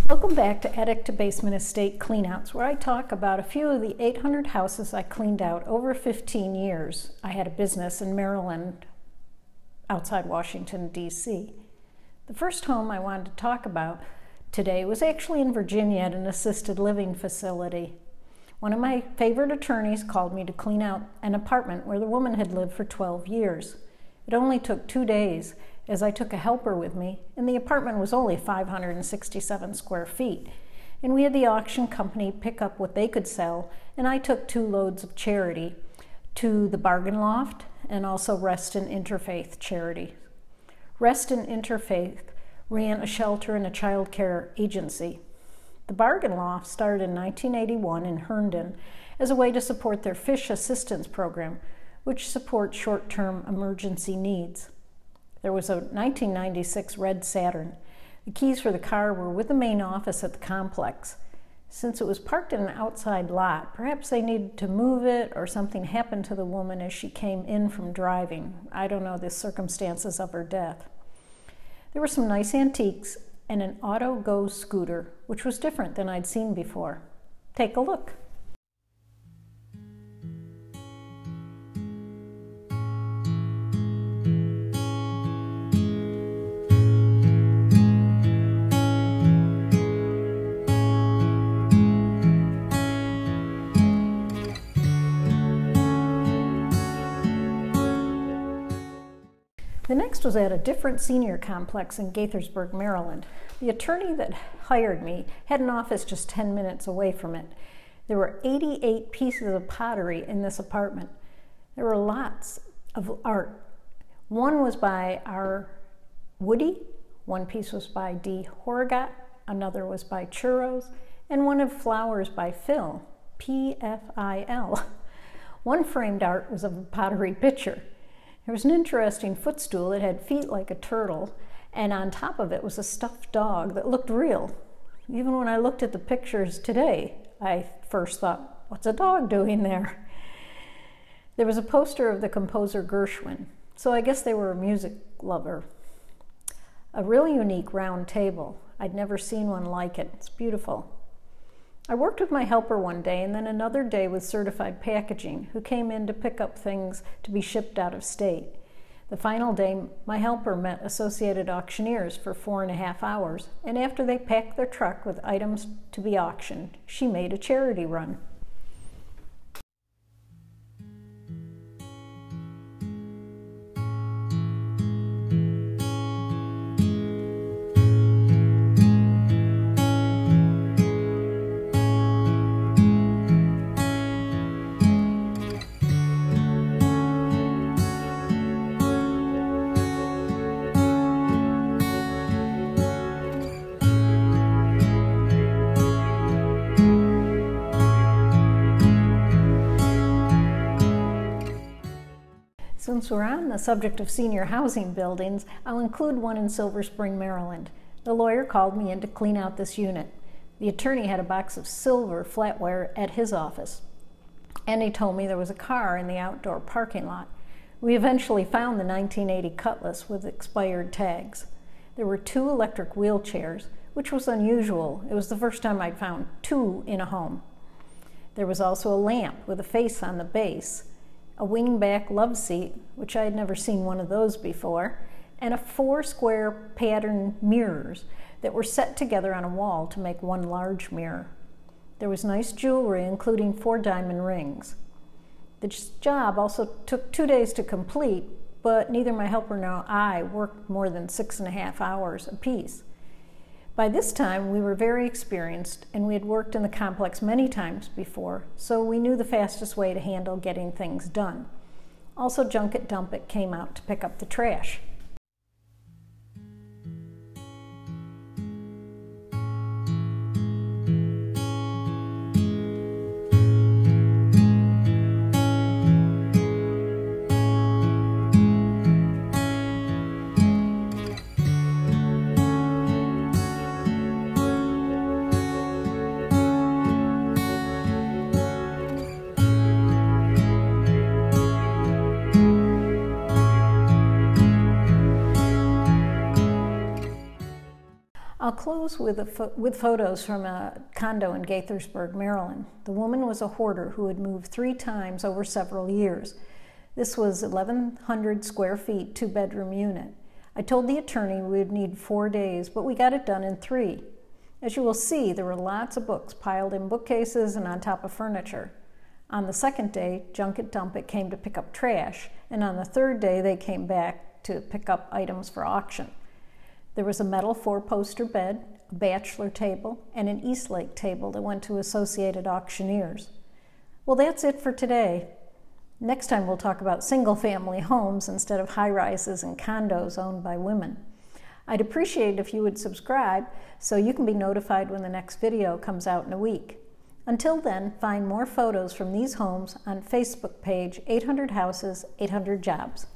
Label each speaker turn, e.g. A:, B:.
A: Welcome back to Attic to Basement Estate Cleanouts, where I talk about a few of the 800 houses I cleaned out over 15 years. I had a business in Maryland, outside Washington, D.C. The first home I wanted to talk about today was actually in Virginia at an assisted living facility. One of my favorite attorneys called me to clean out an apartment where the woman had lived for 12 years. It only took 2 days, as I took a helper with me, and the apartment was only 567 square feet. And we had the auction company pick up what they could sell, and I took 2 loads of charity to the Bargain Loft and also Rest and Interfaith charity. Rest and Interfaith ran a shelter and a child care agency. The Bargain Loft started in 1981 in Herndon as a way to support their fish assistance program, which supports short-term emergency needs. There was a 1996 red Saturn. The keys for the car were with the main office at the complex. Since it was parked in an outside lot, perhaps they needed to move it or something happened to the woman as she came in from driving. I don't know the circumstances of her death. There were some nice antiques and an auto-go scooter, which was different than I'd seen before. Take a look. The next was at a different senior complex in Gaithersburg, Maryland. The attorney that hired me had an office just 10 minutes away from it. There were 88 pieces of pottery in this apartment. There were lots of art. One was by R. Woody, one piece was by D. Horrigot, another was by Churros, and one of flowers by Phil, P-F-I-L. One framed art was of a pottery pitcher. There was an interesting footstool that had feet like a turtle, and on top of it was a stuffed dog that looked real. Even when I looked at the pictures today, I first thought, what's a dog doing there? There was a poster of the composer Gershwin, so I guess they were a music lover. A really unique round table. I'd never seen one like it. It's beautiful. I worked with my helper one day and then another day with certified packaging, who came in to pick up things to be shipped out of state. The final day, my helper met associated auctioneers for 4.5 hours, and after they packed their truck with items to be auctioned, she made a charity run. Since we're on the subject of senior housing buildings, I'll include one in Silver Spring, Maryland. The lawyer called me in to clean out this unit. The attorney had a box of silver flatware at his office, and he told me there was a car in the outdoor parking lot. We eventually found the 1980 Cutlass with expired tags. There were 2 electric wheelchairs, which was unusual. It was the first time I'd found 2 in a home. There was also a lamp with a face on the base, a wingback love seat, which I had never seen one of those before, and 4 square pattern mirrors that were set together on a wall to make one large mirror. There was nice jewelry, including 4 diamond rings. The job also took 2 days to complete, but neither my helper nor I worked more than 6.5 hours apiece. By this time, we were very experienced, and we had worked in the complex many times before, so we knew the fastest way to handle getting things done. Also, Junket Dumpet came out to pick up the trash. I'll close with photos from a condo in Gaithersburg, Maryland. The woman was a hoarder who had moved 3 times over several years. This was 1,100 square feet, 2-bedroom unit. I told the attorney we would need 4 days, but we got it done in 3. As you will see, there were lots of books piled in bookcases and on top of furniture. On the second day, Junket Dump It came to pick up trash, and on the third day they came back to pick up items for auction. There was a metal 4-poster bed, a bachelor table, and an Eastlake table that went to Associated Auctioneers. Well, that's it for today. Next time we'll talk about single-family homes instead of high-rises and condos owned by women. I'd appreciate it if you would subscribe so you can be notified when the next video comes out in a week. Until then, find more photos from these homes on Facebook page 800 Houses, 800 Jobs.